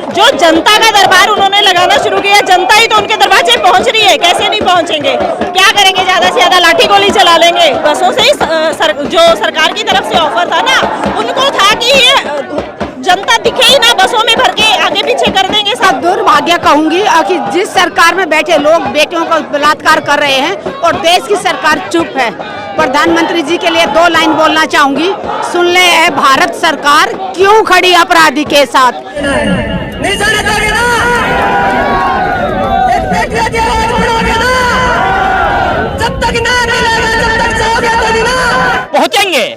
जो जनता का दरबार उन्होंने लगाना शुरू किया, जनता ही तो उनके दरवाजे पहुंच रही है, कैसे नहीं पहुंचेंगे? क्या करेंगे? ज्यादा से ज्यादा लाठी गोली चला लेंगे। बसों से ही जो सरकार की तरफ से ऑफर था ना, उनको था कि ये जनता दिखे ही ना, बसों में भर के आगे पीछे कर देंगे। सब दुर्भाग्य कहूंगी कि जिस सरकार में बैठे लोग बेटियों का बलात्कार कर रहे हैं और देश की सरकार चुप है। प्रधानमंत्री जी के लिए 2 लाइन बोलना चाहूंगी, सुन ले है भारत सरकार क्यों खड़ी अपराधी के साथ। पहुंचेंगे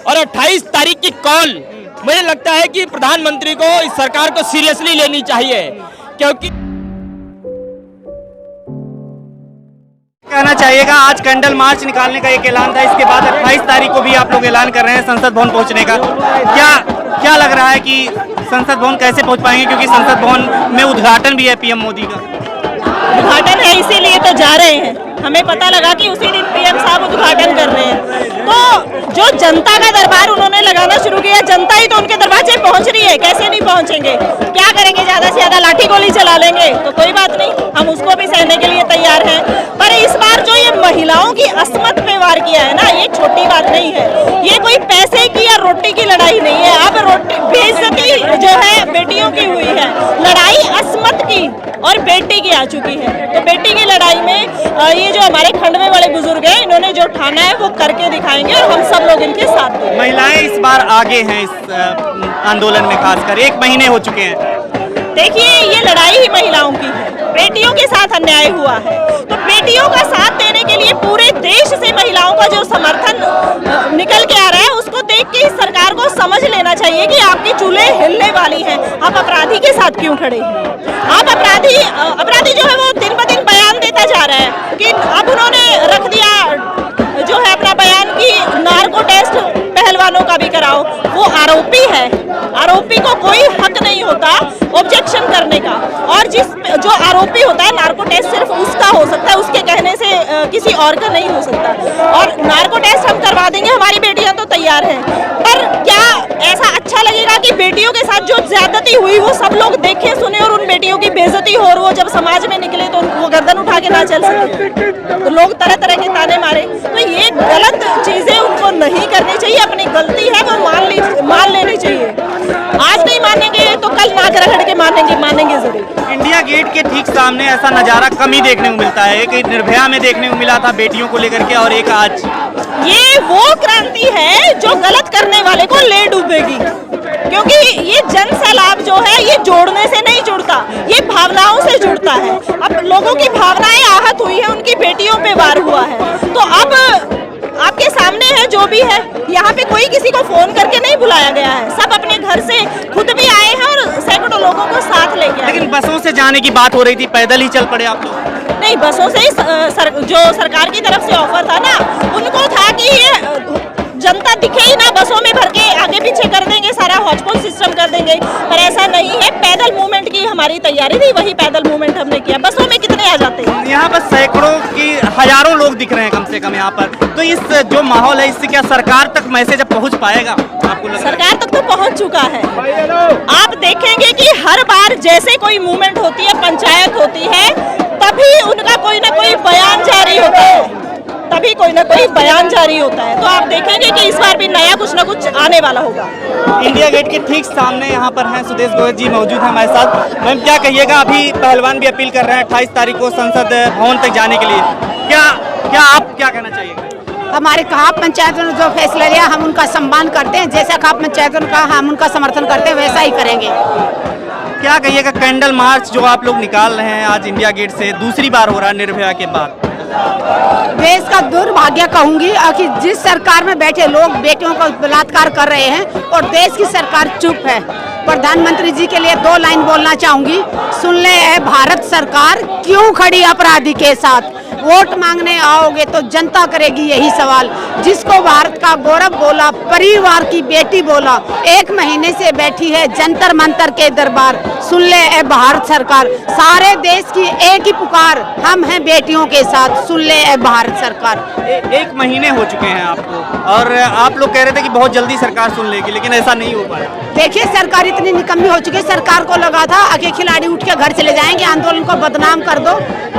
और 28 तारीख की कॉल मुझे लगता है कि प्रधानमंत्री को इस सरकार को सीरियसली लेनी चाहिए, क्योंकि कहना चाहिएगा आज कैंडल मार्च निकालने का एक ऐलान था, इसके बाद 28 तारीख को भी आप लोग ऐलान कर रहे हैं संसद भवन पहुंचने का। क्या लग रहा है कि संसद भवन कैसे पहुंच पाएंगे, क्योंकि संसद भवन में उद्घाटन भी है पीएम मोदी का। उद्घाटन है इसीलिए तो जा रहे हैं, हमें पता लगा कि उसी दिन पीएम साहब उद्घाटन कर रहे हैं। तो जो जनता का दरबार उन्होंने लगाना शुरू किया, जनता ही तो उनके दरवाजे पहुंच रही है, कैसे नहीं पहुंचेंगे? क्या करेंगे? ज्यादा से ज्यादा लाठी गोली चला लेंगे तो कोई बात नहीं, हम उसको भी सहने के लिए तैयार हैं। पर इस बार जो ये महिलाओं की अस्मत पे वार किया है ना, ये छोटी बात नहीं है। ये कोई पैसे की या रोटी की लड़ाई नहीं है। अब रोटी बेइज्जती जो है बेटियों की हुई है, लड़ाई अस्मत की और बेटी की आ चुकी है। तो बेटी की लड़ाई में ये जो हमारे खंडवे वाले बुजुर्ग हैं, इन्होंने जो ठाना है वो करके दिखाएंगे और हम सब लोग इनके साथ हैं। महिलाएं इस बार आगे हैं इस आंदोलन में, खासकर 1 महीने हो चुके हैं। देखिए, ये लड़ाई ही महिलाओं की है, बेटियों के साथ अन्याय हुआ है, तो बेटियों का साथ देने के लिए पूरे देश से महिलाओं का जो समर्थन निकल के आ रहा है, उसको देख के इस सरकार को समझ लेना चाहिए कि आपकी चूल्हे हिलने वाली हैं। आप अपराधी के साथ क्यों खड़े हैं? आप अपराधी जो है वो दिन ब दिन बयान देता जा रहा है कि अब उन्होंने रख दिया जो है अपना बयान की नार्को टेस्ट पहलवानों का भी कराओ। वो आरोपी है, आरोपी को कोई हक नहीं होता ऑब्जेक्शन करने का, और जो आरोपी होता है नार्को टेस्ट सिर्फ उसका हो सकता है, उसके कहने से किसी और का नहीं हो सकता। और नार्को टेस्ट हम करवा देंगे, हमारी बेटियां तो तैयार हैं। पर क्या ऐसा अच्छा लगेगा कि बेटियों के साथ जो ज्यादती हुई वो सब लोग देखें सुने और उन बेटियों की बेइज्जती हो, और वो जब समाज में निकले तो वो गर्दन उठा के ना चल सके, तो लोग तरह तरह के ताने मारे? तो ये गलत चीजें उनको नहीं करनी चाहिए। अपनी गलती है वो मान लेनी चाहिए। आज नहीं मानेंगे तो कल नाक रगड़ के मानेंगे जरूर। इंडिया गेट के ठीक सामने ऐसा नजारा कम ही देखने को मिलता है। एक निर्भया में देखने को मिला था बेटियों को लेकर के, और एक आज। ये वो क्रांति है जो गलत करने वाले को ले डूबेगी, क्योंकि ये जन सैलाब जो है ये जोड़ने से नहीं जुड़ता, ये भावनाओं से जुड़ता है। अब लोगों की भावनाएं आहत हुई है, उनकी बेटियों पे वार हुआ है, तो अब आपके सामने है जो भी है। यहाँ पे कोई किसी को फोन करके नहीं बुलाया गया है, सब अपने घर से खुद भी आए हैं और सैकड़ों लोगों को साथ लेके आए। लेकिन बसों से जाने की बात हो रही थी, पैदल ही चल पड़े आप लोग? नहीं, बसों से ही जो सरकार की तरफ से ऑफर था ना, उनको था कि ये जनता दिखे ही ना, बसों में भर के आगे पीछे कर देंगे, सारा हॉटस्पॉट सिस्टम कर देंगे। पर ऐसा नहीं है, पैदल मूवमेंट की हमारी तैयारी थी, वही पैदल मूवमेंट हमने किया। बसों में कितने आ जाते हैं? यहाँ पर सैकड़ों की हजारों लोग दिख रहे हैं कम से कम यहाँ पर। तो इस जो माहौल है, इससे क्या सरकार तक मैसेज अब पहुँच पाएगा आपको लगता है? सरकार तक तो पहुँच चुका है। आप देखेंगे कि हर बार जैसे कोई मूवमेंट होती है, पंचायत होती है, तभी उनका कोई ना कोई बयान जारी होता है, तो आप देखेंगे कि इस बार भी नया कुछ ना कुछ आने वाला होगा। इंडिया गेट के ठीक सामने यहाँ पर हैं सुदेश गोयल जी मौजूद हैं हमारे साथ। मैम, क्या कहिएगा, अभी पहलवान भी अपील कर रहे हैं 28 तारीख को संसद भवन तक जाने के लिए, क्या आप क्या कहना चाहिएगा? हमारे खाप पंचायतों ने जो फैसला लिया हम उनका सम्मान करते हैं, जैसा खाप पंचायतों ने कहा हम उनका समर्थन करते हैं, वैसा ही करेंगे। क्या कहिएगा, कैंडल मार्च जो आप लोग निकाल रहे हैं आज इंडिया गेट से, दूसरी बार हो रहा है निर्भया के बाद? देश का दुर्भाग्य कहूंगी कि जिस सरकार में बैठे लोग बेटियों का बलात्कार कर रहे हैं और देश की सरकार चुप है। प्रधानमंत्री जी के लिए 2 लाइन बोलना चाहूंगी, सुन ले है भारत सरकार क्यों खड़ी अपराधी के साथ। वोट मांगने आओगे तो जनता करेगी यही सवाल। जिसको भारत का गौरव बोला, परिवार की बेटी बोला, 1 महीने से बैठी है जंतर मंतर के दरबार। सुन ले ए भारत सरकार, सारे देश की एक ही पुकार, हम हैं बेटियों के साथ। सुन ले ए भारत सरकार। 1 महीने हो चुके हैं आपको, और आप लोग कह रहे थे कि बहुत जल्दी सरकार सुन लेगी, लेकिन ऐसा नहीं हो पाया। देखिए सरकार इतनी निकम्मी हो चुकी है। सरकार को लगा था आगे खिलाड़ी उठ के घर चले जाएंगे, आंदोलन को बदनाम कर दो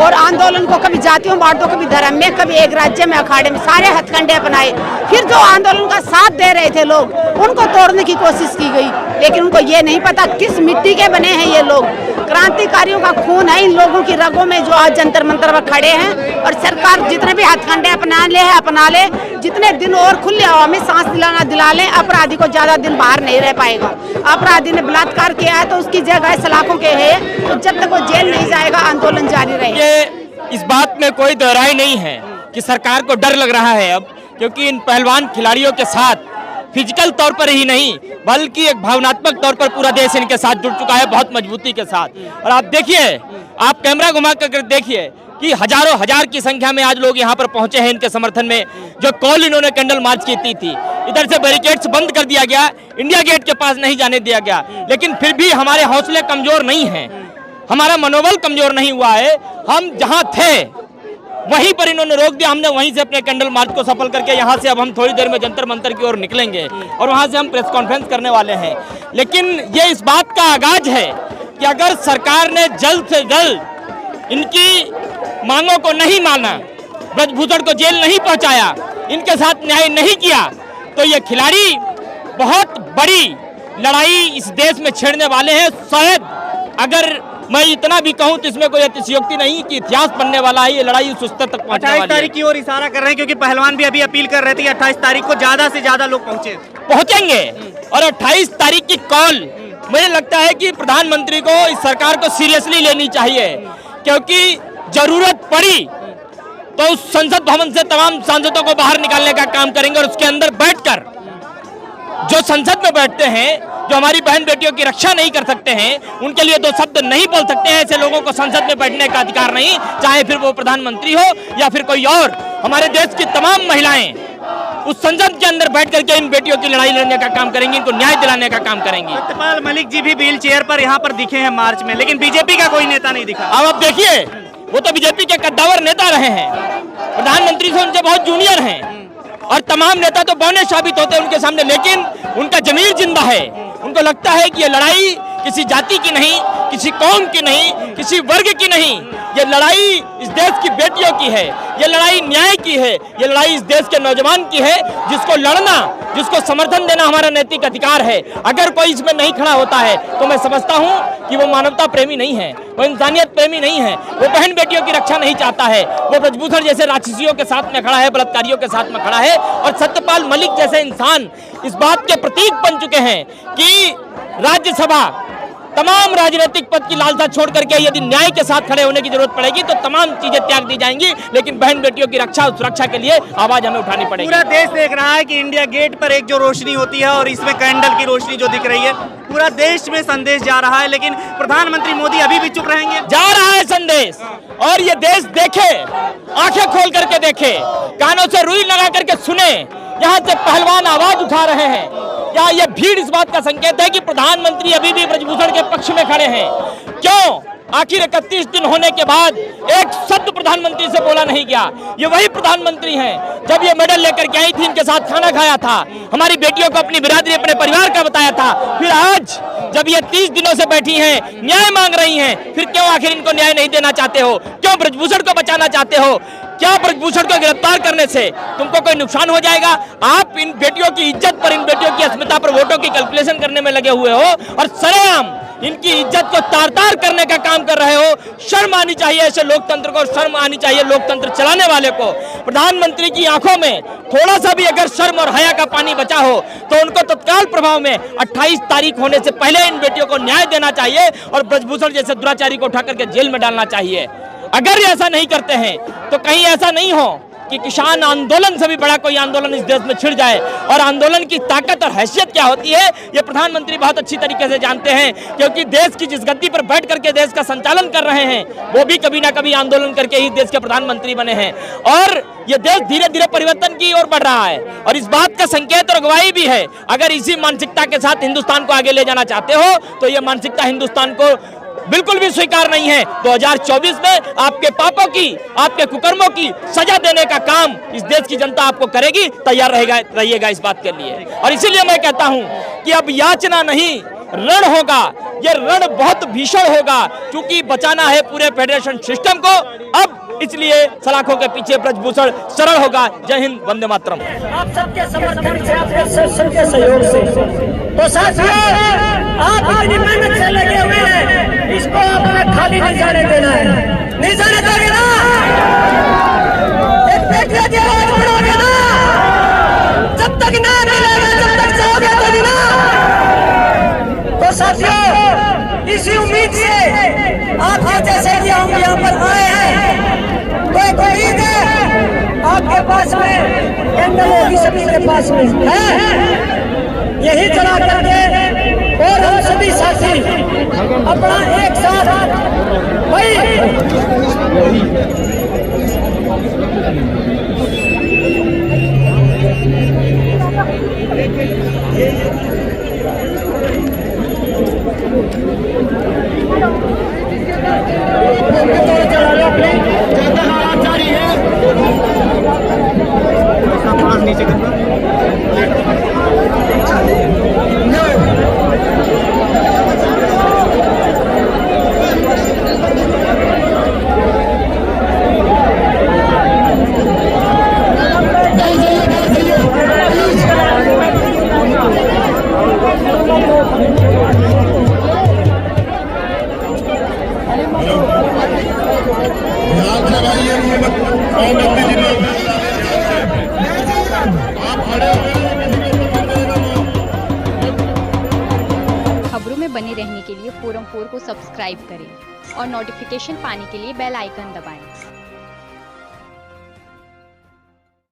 और आंदोलन को कभी जातियों बांट दो, कभी धर्म में, कभी एक राज्य में, अखाड़े में, सारे हथकंडे अपनाए। फिर जो आंदोलन का साथ दे रहे थे लोग, उनको तोड़ने की कोशिश की गई, लेकिन उनको ये नहीं पता किस मिट्टी के बने हैं ये लोग। क्रांतिकारियों का खून है इन लोगों की रगों में, जो आज जंतर मंतर पर खड़े हैं। और सरकार जितने भी हथकंडे अपना ले, जितने दिन और खुले हवा में सांस दिला ले, अपराधी को ज्यादा दिन बाहर नहीं रह पाएगा। अपराधी ने बलात्कार किया है तो उसकी जगह सलाखों के है, तो जब तक वो जेल नहीं जाएगा आंदोलन जारी रहेगा। इस बात में कोई दोहराई नहीं है कि सरकार को डर लग रहा है अब, क्योंकि इन पहलवान खिलाड़ियों के साथ फिजिकल तौर पर ही नहीं बल्कि एक भावनात्मक तौर पर पूरा देश इनके साथ जुड़ चुका है, बहुत मजबूती के साथ। और आप देखिए, आप कैमरा घुमा कर देखिए कि हजारों हजार की संख्या में आज लोग यहाँ पर पहुंचे हैं इनके समर्थन में। जो कॉल इन्होंने कैंडल मार्च की थी, इधर से बैरिकेड्स बंद कर दिया गया, इंडिया गेट के पास नहीं जाने दिया गया, लेकिन फिर भी हमारे हौसले कमजोर नहीं हैं, हमारा मनोबल कमजोर नहीं हुआ है। हम जहां थे वहीं पर इन्होंने रोक दिया, हमने वहीं से अपने कैंडल मार्च को सफल करके यहाँ से अब हम थोड़ी देर में जंतर मंतर की ओर निकलेंगे और वहां से हम प्रेस कॉन्फ्रेंस करने वाले हैं। लेकिन ये इस बात का आगाज है कि अगर सरकार ने जल्द से जल्द इनकी मांगों को नहीं माना, ब्रजभूषण को जेल नहीं पहुंचाया, इनके साथ न्याय नहीं किया, तो ये खिलाड़ी बहुत बड़ी लड़ाई इस देश में छेड़ने वाले हैं। शायद अगर मैं इतना भी कहूं तो इसमें कोई अतिशयोक्ति नहीं कि इतिहास बनने वाला है, ये लड़ाई उस स्तर तक पहुंचने वाली है। 28 तारीख की ओर इशारा कर रहे हैं, क्योंकि पहलवान भी अभी अपील कर रहे थे कि 28 तारीख को ज्यादा से ज्यादा लोग पहुंचेंगे। और 28 तारीख की कॉल मुझे लगता है कि प्रधानमंत्री को इस सरकार को सीरियसली लेनी चाहिए, क्योंकि जरूरत पड़ी तो उस संसद भवन से तमाम सांसदों को बाहर निकालने का काम करेंगे और उसके अंदर बैठकर जो संसद में बैठते हैं, जो हमारी बहन बेटियों की रक्षा नहीं कर सकते हैं, उनके लिए 2 शब्द नहीं बोल सकते हैं, ऐसे लोगों को संसद में बैठने का अधिकार नहीं, चाहे फिर वो प्रधानमंत्री हो या फिर कोई और। हमारे देश की तमाम महिलाएं उस संसद के अंदर बैठ करके इन बेटियों की लड़ाई लड़ने का काम करेंगी, इनको न्याय दिलाने का काम करेंगी। सत्यपाल मलिक जी भी व्हील चेयर पर यहाँ पर दिखे हैं मार्च में, लेकिन बीजेपी का कोई नेता नहीं दिखा। अब आप देखिए, वो तो बीजेपी के कद्दावर नेता रहे हैं, प्रधानमंत्री से उनसे बहुत जूनियर हैं और तमाम नेता तो बौने साबित होते हैं उनके सामने, लेकिन उनका जमीर जिंदा है। उनको लगता है कि ये लड़ाई किसी जाति की नहीं, किसी कौम की नहीं, किसी वर्ग की नहीं, ये लड़ाई इस देश की बेटियों की है, ये लड़ाई न्याय की है, ये लड़ाई इस देश के नौजवान की है, जिसको लड़ना, जिसको समर्थन देना हमारा नैतिक अधिकार है। अगर कोई इसमें नहीं खड़ा होता है तो मैं समझता हूं कि वो मानवता प्रेमी नहीं है, वो इंसानियत प्रेमी नहीं है, वो बहन बेटियों की रक्षा नहीं चाहता है, वो ब्रजभूषण जैसे राक्षसियों के साथ में खड़ा है, बलात्कारियों के साथ में खड़ा है। और सत्यपाल मलिक जैसे इंसान इस बात के प्रतीक बन चुके हैं कि राज्यसभा तमाम राजनीतिक पद की लालसा छोड़ करके यदि न्याय के साथ खड़े होने की जरूरत पड़ेगी तो तमाम चीजें त्याग दी जाएंगी, लेकिन बहन बेटियों की रक्षा और सुरक्षा के लिए आवाज हमें उठानी पड़ेगी। पूरा देश देख रहा है कि इंडिया गेट पर एक जो रोशनी होती है और इसमें कैंडल की रोशनी जो दिख रही है, पूरा देश में संदेश जा रहा है, लेकिन प्रधानमंत्री मोदी अभी भी चुप रहेंगे। जा रहा है संदेश, और ये देश देखे, आंखें खोल करके देखे, कानों से रुई लगा करके सुने, यहाँ से पहलवान आवाज उठा रहे हैं। क्या ये भीड़ इस बात का संकेत है कि प्रधानमंत्री अभी भी ब्रजभूषण के पक्ष में खड़े हैं? क्यों? आखिर 31 दिन होने के बाद एक शब्द प्रधानमंत्री से बोला नहीं गया। ये वही प्रधानमंत्री हैं जब ये मेडल लेकर के आई थी, इनके साथ खाना खाया था, हमारी बेटियों को अपनी बिरादरी, अपने परिवार का बताया था। फिर आज जब ये 30 दिनों से बैठी हैं, न्याय मांग रही हैं, फिर क्यों आखिर इनको न्याय नहीं देना चाहते हो? क्यों ब्रजभूषण को बचाना चाहते हो? क्या ब्रजभूषण को गिरफ्तार करने से तुमको कोई नुकसान हो जाएगा? आप इन बेटियों की इज्जत पर, इन बेटियों की अस्मिता पर वोटों की कैलकुलेशन करने में लगे हुए हो और सरेआम इनकी इज्जत को तार-तार करने का काम कर रहे हो। शर्म आनी चाहिए ऐसे लोकतंत्र को, शर्म आनी चाहिए लोकतंत्र चलाने वाले को। प्रधानमंत्री की आंखों में थोड़ा सा भी अगर शर्म और हया का पानी बचा हो तो उनको तत्काल प्रभाव में 28 तारीख होने से पहले इन बेटियों को न्याय देना चाहिए और ब्रजभूषण जैसे दुराचारी को उठा करके जेल में डालना चाहिए। अगर ऐसा नहीं करते हैं तो कहीं ऐसा नहीं हो कि किसान आंदोलन से भी बड़ा कोई आंदोलन इस देश में छिड़ जाए। और आंदोलन की ताकत और हैसियत क्या होती है ये प्रधानमंत्री बहुत अच्छी तरीके से जानते हैं, क्योंकि देश की जिस गद्दी पर बैठ करके देश का संचालन कर रहे हैं वो भी कभी ना कभी आंदोलन करके ही देश के प्रधानमंत्री बने हैं। और ये देश धीरे धीरे परिवर्तन की ओर बढ़ रहा है और इस बात का संकेत और गवाही भी है। अगर इसी मानसिकता के साथ हिंदुस्तान को आगे ले जाना चाहते हो तो ये मानसिकता हिंदुस्तान को बिल्कुल भी स्वीकार नहीं है। 2024 में आपके पापों की, आपके कुकर्मों की सजा देने का काम इस देश की जनता आपको करेगी। तैयार रहिएगा इस बात के लिए। और इसीलिए मैं कहता हूं कि अब याचना नहीं, रण होगा। ये रण बहुत भीषण होगा क्योंकि बचाना है पूरे फेडरेशन सिस्टम को। अब इसलिए सलाखों के पीछे ब्रजभूषण सरल होगा। जय हिंद, वंदे मातरम। आप सबके समर्थन से, आपके सबके सहयोग से, तो साथियों आप इतनी मेहनत से लगे हुए हैं, इसको आपने खाली नहीं जाने देना है। नहीं जाने दोगे ना? एक बेटे की आवाज बढ़ोगे ना? जब तक ना मिलेगा, जब तक जाओगे तो ना। तो साथियों इसी उम्मीद से आपके जैसे कि हम यहाँ पर आए हैं, तो एक उम्मीद है आपके पास में, कैंडल होगी सभी के पास में है, यही जला करके और हम सभी साथी अपना एक साथ भाई नीचे खबरों में बने रहने के लिए फोरम 4 को सब्सक्राइब करें और नोटिफिकेशन पाने के लिए बेल आइकन दबाएं।